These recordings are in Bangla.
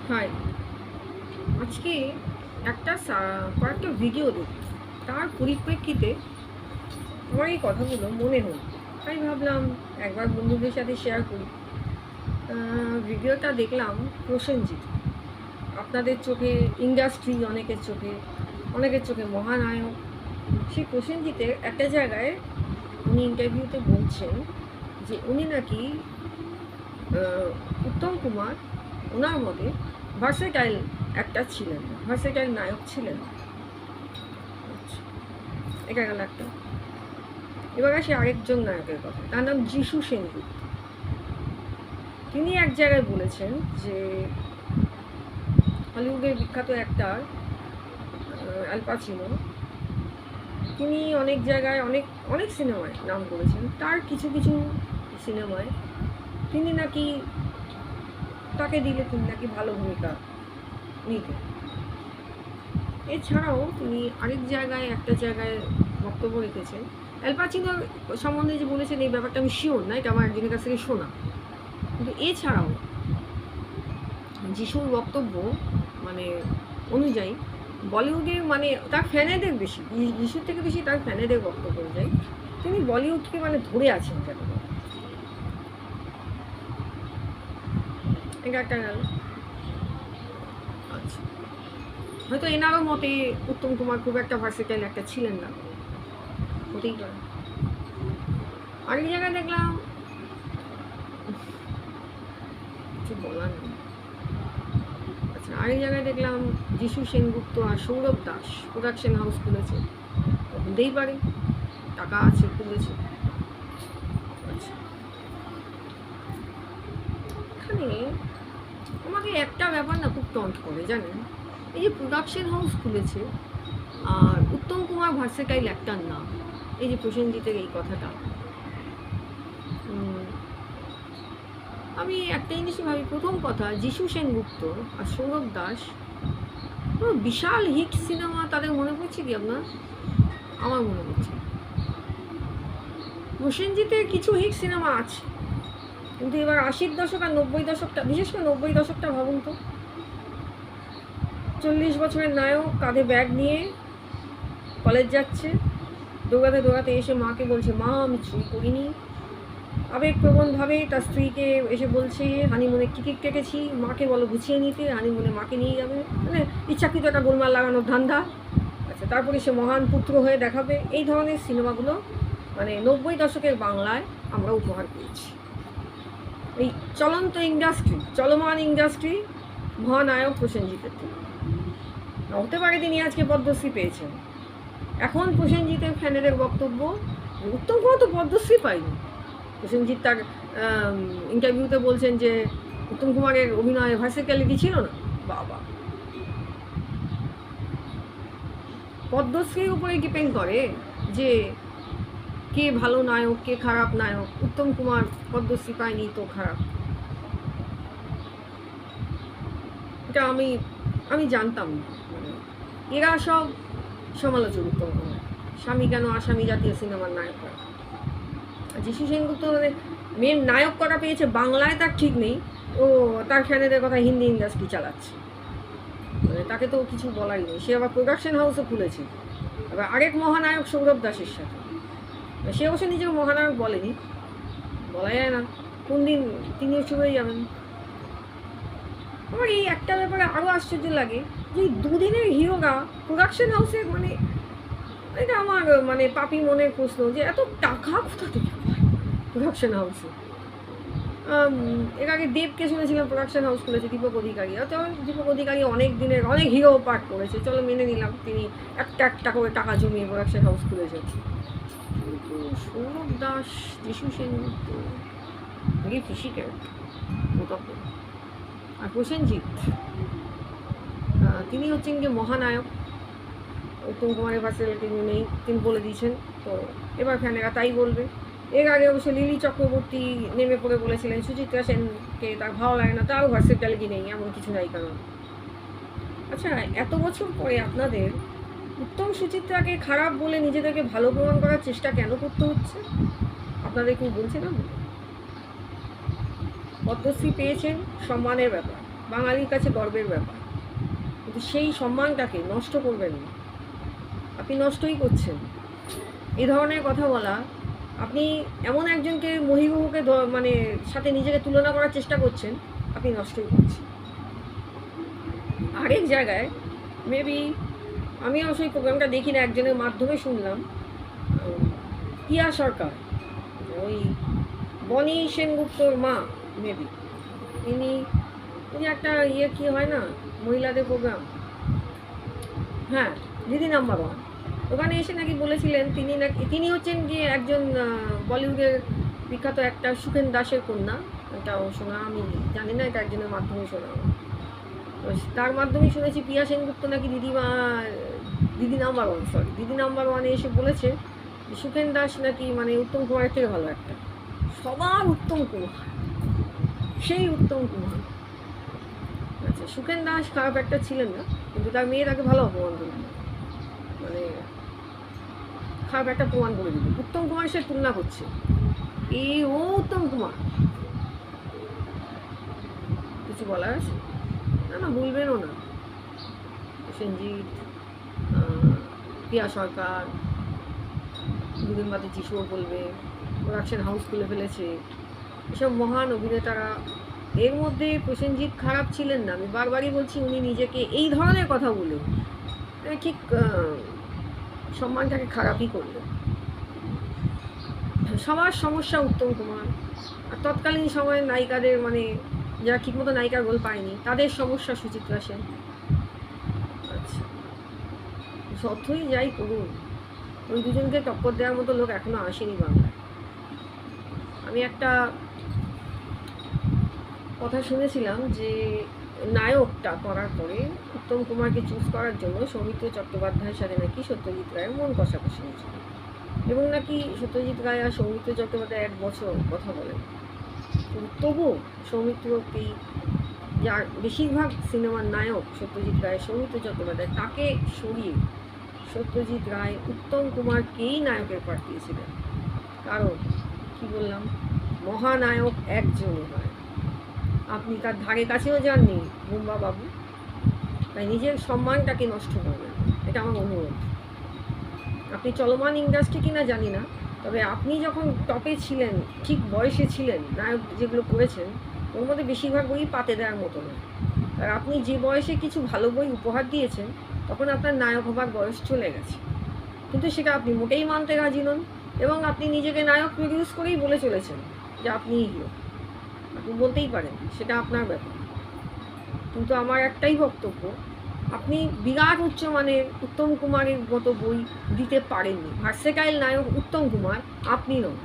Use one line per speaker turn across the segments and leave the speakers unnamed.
হাই, আজকে কয়েকটা ভিডিও দেখি, তার পরিপ্রেক্ষিতে আমার এই কথাগুলো মনে হল, তাই ভাবলাম একবার বন্ধুদের সাথে শেয়ার করি। ভিডিওটা দেখলাম প্রসেনজিৎ। আপনাদের চোখে ইন্ডাস্ট্রি, অনেকের চোখে মহানায়ক। সেই প্রসেনজিতের একটা জায়গায় উনি ইন্টারভিউতে বলছেন যে উনি নাকি উত্তম কুমার ওনার মতে ভার্সেটাইল অ্যাক্টর ছিলেন না, ভার্সেটাইল নায়ক ছিলেন। আচ্ছা, এটা গেল একটা। এবার আসি আরেকজন নায়কের কথা, তার নাম যিশু সেনগুপ্ত। তিনি এক জায়গায় বলেছেন যে হলিউডের বিখ্যাত অ্যাক্টর আল পাচিনো, তিনি অনেক জায়গায় অনেক সিনেমায় নাম করেছেন। তার কিছু কিছু সিনেমায় তিনি নাকি, তাকে দিলে তিনি নাকি ভালো ভূমিকা নিতেন। এছাড়াও তিনি আরেক জায়গায় একটা জায়গায় বক্তব্য রেখেছেন অ্যাল পাচিনোর সম্বন্ধে, যে বলেছেন এই ব্যাপারটা আমি শিওর না, এটা আমার একজনের কাছ থেকে শোনা। কিন্তু এছাড়াও যিশুর বক্তব্য মানে অনুযায়ী বলিউডের মানে তার ফ্যানেদের বেশি, যিশুর থেকে বেশি তার ফ্যানেদের বক্তব্য অনুযায়ী তিনি বলিউডকে মানে ধরে আছেন যাতে। এটা একটা গেল। আচ্ছা, হয়তো এনারও মতে উত্তম কুমার খুব একটা ভার্সেটাইল একটা ছিলেন না, হতেই পারে। আরেক জায়গায় দেখলাম, কিছু বলার নেই। আচ্ছা, আরেক জায়গায় দেখলাম যিশু সেনগুপ্ত আর সৌরভ দাস প্রোডাকশন হাউস খুলেছে। হতেই পারে, টাকা আছে, খুলেছে। আচ্ছা, এখানে আমাকে একটা ব্যাপার না খুব টন্ট করে, জানেন? এই যে প্রোডাকশন হাউস খুলেছে আর উত্তম কুমার ভার্সেটাইল অ্যাক্টর না, এই যে প্রসেনজিতের এই কথাটা, আমি একটা জিনিসই ভাবি। প্রথম কথা, যিশু সেনগুপ্ত আর সৌরভ দাস পুরো বিশাল হিট সিনেমা তাদের মনে পড়ছে কি আপনার? আমার মনে পড়ছে প্রসেনজিতের কিছু হিট সিনেমা আছে, কিন্তু এবার 80-র দশক আর 90-র দশকটা, বিশেষ করে 90-র দশকটা ভাবুন তো। 40 বছরের নায়ক কাঁধে ব্যাগ নিয়ে কলেজ যাচ্ছে, দৌড়াতে দৌড়াতে এসে মাকে বলছে, মা আমি চুরি করিনি। আবেগপ্রবণভাবে তার স্ত্রীকে এসে বলছে হানিমুনে টিকিট কেটেছি, মাকে বলো গুছিয়ে নিতে, হানিমুনে মাকে নিয়ে যাবে, মানে ইচ্ছাকৃত একটা গোলমাল লাগানোর ধান্দা। আচ্ছা, তারপরে সে মহান পুত্র হয়ে দেখাবে। এই ধরনের সিনেমাগুলো মানে 90 দশকের বাংলায় আমরা উপহার পেয়েছি। এই চলন্ত ইন্ডাস্ট্রি, চলমান ইন্ডাস্ট্রি মহানায়ক প্রসেনজিতের থেকে। হতে পারে তিনি আজকে পদ্মশ্রী পেয়েছেন। এখন প্রসেনজিতের ফ্যানেদের বক্তব্য, উত্তম কুমার তো পদ্মশ্রী পায়নি। প্রসেনজিৎ তার ইন্টারভিউতে বলছেন যে উত্তম কুমারের অভিনয়ে ভার্সেটাইলিটি ছিল না। বাবা, পদ্মশ্রীর উপরে ডিপেন্ড করে যে কে ভালো নায়ক, কে খারাপ নায়ক। উত্তম কুমার পদ্মশ্রী পায়নি তো খারাপ, এটা আমি জানতাম না। মানে এরা সব সমালোচক উত্তম কুমার। স্বামী কেন আসামি জাতীয় সিনেমার নায়ক হয়। আর যিশু সেনগুপ্ত মানে মেন নায়ক করা পেয়েছে বাংলায়, তার ঠিক নেই। ও তার ফ্যানেদের কথা হিন্দি ইন্ডাস্ট্রি চালাচ্ছে, মানে তাকে তো কিছু বলারই নেই। সে আবার প্রোডাকশন হাউসও খুলেছে আবার আরেক মহানায়ক সৌরভ দাসের সাথে। সে অবশ্য নিজেকে মহানায়ক বলেনি, বলা যায় না, কোন দিন তিনিও চলে যাবেন। আমার এই একটা ব্যাপারে আরও আশ্চর্য লাগে যে দুদিনের হিরোরা প্রোডাকশন হাউসে, মানে এটা আমার মানে পাপি মনের প্রশ্ন যে এত টাকা কোথা থেকে পায় প্রোডাকশন হাউসে। এর আগে দেবকে শুনেছিলাম প্রোডাকশন হাউস খুলেছে, দীপক অধিকারী। যেমন দীপক অধিকারী অনেক দিনের অনেক হিরো পার্ট করেছে, চলো মেনে নিলাম তিনি একটা করে টাকা জমিয়ে প্রোডাকশন হাউস খুলেছে। কিন্তু সৌরভ দাস, যিশু সেনগুপ্ত ভেরি ফিশি ক্যারেক্টার ওটা। আর প্রসেনজিৎ তিনি হচ্ছেন যে মহানায়ক, উত্তম কুমারের ভার্সেটাইলিটি নেই তিনি বলে দিয়েছেন। তো এবার ফ্যানেরা তাই বলবে। এর আগে অবশ্য লিলি চক্রবর্তী নেমে পড়ে বলেছিলেন সুচিত্রা সেনকে তার ভালো লাগে না, তারও ভার্সেটাইলিটি নেই, এমন কিছু নাই কারণ। আচ্ছা, এত বছর পরে আপনাদের উত্তম সুচিত্রাকে খারাপ বলে নিজেদেরকে ভালো প্রমাণ করার চেষ্টা কেন করতে হচ্ছে? আপনাদের কেউ বলছে না? পদ্মশ্রী পেয়েছেন, সম্মানের ব্যাপার। বাঙালির কাছে গর্বের ব্যাপার, কিন্তু সেই সম্মানটাকে নষ্ট করবেন না, আপনি নষ্টই করছেন। এই ধরনের কথা বলা, আপনি এমন একজনকে মহিবুবুকে মানে সাথে নিজেকে তুলনা করার চেষ্টা করছেন, আপনি নষ্টই করছেন। আরেক জায়গায় মেবি, আমি অবশ্যই প্রোগ্রামটা দেখি না, একজনের মাধ্যমে শুনলাম, পিয়া সরকার, ওই বনি সেনগুপ্তর মা মেবি, তিনি একটা কি হয় না, মহিলাদের প্রোগ্রাম, হ্যাঁ দিদি নাম্বার ওয়ান, ওখানে এসে নাকি বলেছিলেন তিনি হচ্ছেন গিয়ে একজন বলিউডের বিখ্যাত একটা সুখেন দাসের কন্যা। এটাও শোনা, আমি জানি না, এটা একজনের মাধ্যমে শোনা, তার মাধ্যমে শুনেছি পিয়া সেনগুপ্ত নাকি দিদি নাম্বার ওয়ানে এসে বলেছে সুখেন দাস নাকি মানে উত্তম কুমারের থেকে ভালো একটা, সবার উত্তম কুমার, সেই উত্তম কুমার। আচ্ছা, সুখেন দাস খারাপ একটা ছিলেন না, কিন্তু তার মেয়ে তাকে ভালো অপমান করে দিল, মানে খারাপ একটা প্রমাণ করে দিল। উত্তম কুমার সে তুলনা করছে, ও উত্তম কুমার, কিছু বলার আছে? না বলবেনও না। প্রসেনজিৎ, পিয়া সরকার, দুদিন বাদে যিশুও বলবে, প্রোডাকশন হাউস খুলে ফেলেছে, এসব মহান অভিনেতারা। এর মধ্যে প্রসেনজিৎ খারাপ ছিলেন না, আমি বারবারই বলছি, উনি নিজেকে এই ধরনের কথা বলে ঠিক সম্মানটাকে খারাপই করলেন। সবার সমস্যা উত্তম কুমার, আর তৎকালীন সময়ে নায়িকাদের মানে যারা ঠিকমতো নায়িকার রোল পায়নি তাদের সমস্যা সুচিত্রা সেন। আচ্ছা, যতই যাই করুন, ওই দুজনকে টক্কর দেওয়ার মতো লোক এখনো আসেনি বাংলায়। আমি একটা কথা শুনেছিলাম যে নায়কটা করার পরে উত্তম কুমারকে চুজ করার জন্য সৌমিত্র চট্টোপাধ্যায়ের সাথে নাকি সত্যজিৎ রায়ের মন কষাকষি হয়েছিল, এবং নাকি সত্যজিৎ রায় আর সৌমিত্র চট্টোপাধ্যায় 1 বছর কথা বলেন। তবু সৌমিত্রকেই, যার বেশিরভাগ সিনেমার নায়ক সত্যজিৎ রায়, সৌমিত্র চট্টোপাধ্যায়, তাকে সরিয়ে সত্যজিৎ রায় উত্তম কুমারকেই নায়কের পাঠ দিয়েছিলেন। কারণ কি বললাম, মহানায়ক একজনই হয়, আপনি তার ধারে কাছেও যাননি মুম্বা বাবু, তাই নিজের সম্মানটাকে নষ্ট করবেন, এটা আমার অনুরোধ। আপনি চলমান ইন্ডাস্ট্রি কিনা জানি না, তবে আপনি যখন টপে ছিলেন, ঠিক বয়সে ছিলেন, নায়ক যেগুলো করেছেন ওর মধ্যে বেশিরভাগ বই পাতে দেওয়ার মতো নয়। আর আপনি যে বয়সে কিছু ভালো বই উপহার দিয়েছেন তখন আপনার নায়ক হবার বয়স চলে গেছে, কিন্তু সেটা আপনি মোটেই মানতে রাজি নন, এবং আপনি নিজেকে নায়ক প্রডিউস করেই বলে চলেছেন যে আপনিই হিরো। আপনি বলতেই পারেন, সেটা আপনার ব্যাপার, কিন্তু আমার একটাই বক্তব্য, আপনি বিরাট উচ্চমানের উত্তম কুমারের মতো বই দিতে পারেননি। ভার্সেটাইল নায়ক উত্তম কুমার, আপনি নন।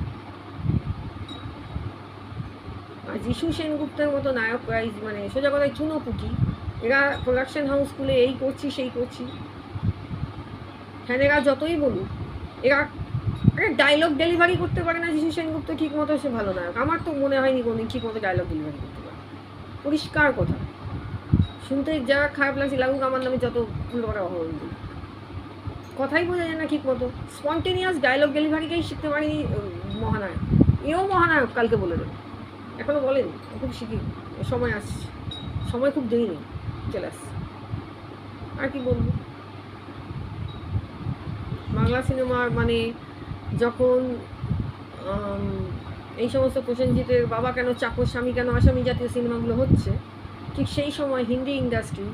আর যিশু সেনগুপ্তের মতো নায়ক প্রাইজ মানে সোজা কথায় চুনোপুটি, এরা প্রোডাকশন হাউস খুলে এই করছি সেই করছি, হ্যাঁ এরা যতই বলুক, এরা ডায়লগ ডেলিভারি করতে পারে না। যিশু সেনগুপ্ত ঠিক মতো, সে ভালো নায়ক আমার তো মনে হয়নি কোনদিন ঠিক মতো ডায়লগ ডেলিভারি করতে পারে, পরিষ্কার কথা। শুনতে যা খারাপ লাগছে লাগুক, আমার নামে যত উল্টোপাল্টা অহরণ দিই, কথাই বোঝা যায় না ঠিক মতো। স্পন্টেনিয়াস ডায়লগ ডেলিভারিকেই শিখতে পারিনি মহানায়ক, এও মহানায়ক কালকে বলে দেবে, এখনও বলেন, খুব শিখি, সময় আসছে, সময় খুব দেরি নেই, চলে আসছে। আর কি বলবো, বাংলা সিনেমার মানে যখন এই সমস্ত প্রসেনজিতের বাবা কেন চাকর, স্বামী কেন আসামি জাতীয় সিনেমাগুলো হচ্ছে, ঠিক সেই সময় হিন্দি ইন্ডাস্ট্রি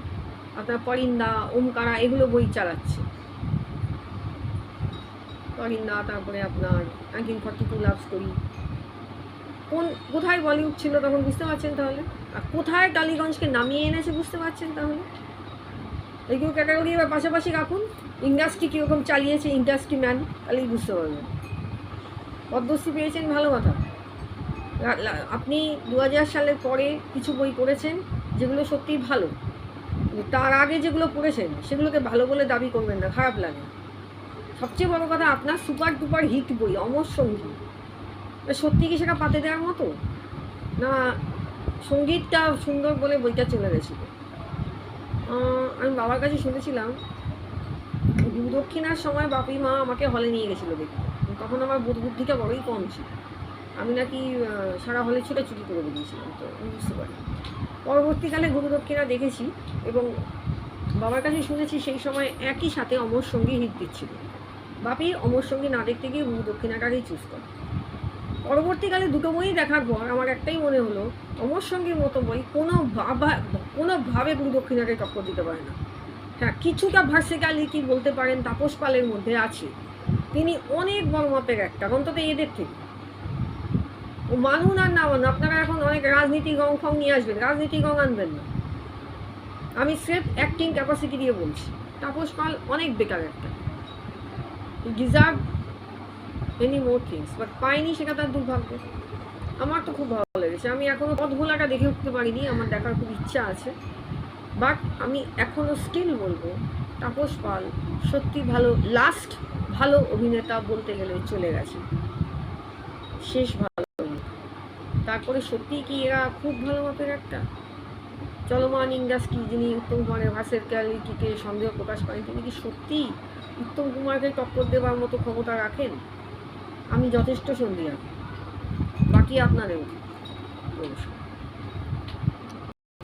আপনার পরিন্দা, ওমকারা এগুলো বই চালাচ্ছে। পরিন্দা, তারপরে আপনার 1942 লাভ স্টোরি, কোথায় বলিউড ছিল তখন বুঝতে পারছেন তাহলে, আর কোথায় টালিগঞ্জকে নামিয়ে এনেছে বুঝতে পারছেন তাহলে। এইগুলো ক্যাটাগরি এবার পাশাপাশি রাখুন, ইন্ডাস্ট্রি কীরকম চালিয়েছে ইন্ডাস্ট্রি ম্যান, তাহলেই বুঝতে পারবেন। পদ্মশ্রী পেয়েছেন, ভালো কথা। আপনি 2000 সালের পরে কিছু বই করেছেন যেগুলো সত্যিই ভালো, তার আগে যেগুলো পড়েছেন সেগুলোকে ভালো বলে দাবি করবেন না, খারাপ লাগে। সবচেয়ে বড় কথা, আপনার সুপার ডুপার হিট বই অমর সঙ্গী, সত্যি কি সেটা পাতে দেওয়ার মতো না? সঙ্গীতটা সুন্দর বলে বইটা চলে গেছিলো। আমি বাবার কাছে শুনেছিলাম, দক্ষিণার সময় বাপি মা আমাকে হলে নিয়ে গেছিলো দেখতে, তখন আমার বুদ্ধিটা বড়ই কম ছিল। আমি নাকি সারা হলে ছুটাছুটি করে বেরিয়েছিলাম, তো আমি বুঝতে পারি। পরবর্তীকালে গুরুদক্ষিণা দেখেছি এবং বাবার কাছে শুনেছি সেই সময় একই সাথে অমর সঙ্গী হিট দিচ্ছিল। বাপি অমর সঙ্গী না দেখতে গিয়ে গুরুদক্ষিণাটাকেই চুজ করে। পরবর্তীকালে দুটো বই দেখার পর আমার একটাই মনে হলো, অমর সঙ্গীর মতো বই কোনোভাবে গুরুদক্ষিণাকে টক্কর দিতে পারে না। হ্যাঁ, কিছুটা ভার্সিক্যালিটি বলতে পারেন তাপস পালের মধ্যে আছে, তিনি অনেক বড় মাপের একটা, অন্তত এদের থেকে। ও মানুন আর না মানুন, আপনারা এখন অনেক রাজনীতি গং ফং নিয়ে আসবেন, রাজনীতি গং আনবেন না। আমি স্রেফ অ্যাক্টিং ক্যাপাসিটি দিয়ে বলছি, তাপস পাল অনেক বেকার একটা, deserve any more things, but পাইনি, সেটা তার দুর্ভাগ্য। আমার তো খুব ভালো লেগেছে, আমি এখনও পথভোলাটা দেখে উঠতে পারিনি, আমার দেখার খুব ইচ্ছা আছে। বাট আমি এখনও স্টিল বলবো তাপস পাল সত্যি ভালো, লাস্ট ভালো অভিনেতা বলতে গেলে চলে গেছে, শেষ ভালো। তারপরে সত্যি কি এরা খুব ভালো মাপের একটা চলমান ইন্ডাস্ট্রি, যিনি উত্তম কুমারের ভার্সেটিলিটিকে সন্দেহ প্রকাশ করেন, তিনি কি সত্যিই উত্তম কুমারকে টক্কর দেওয়ার মতো ক্ষমতা রাখেন? আমি যথেষ্ট সন্দেহ। বাকি আপনাদের নমস্কার।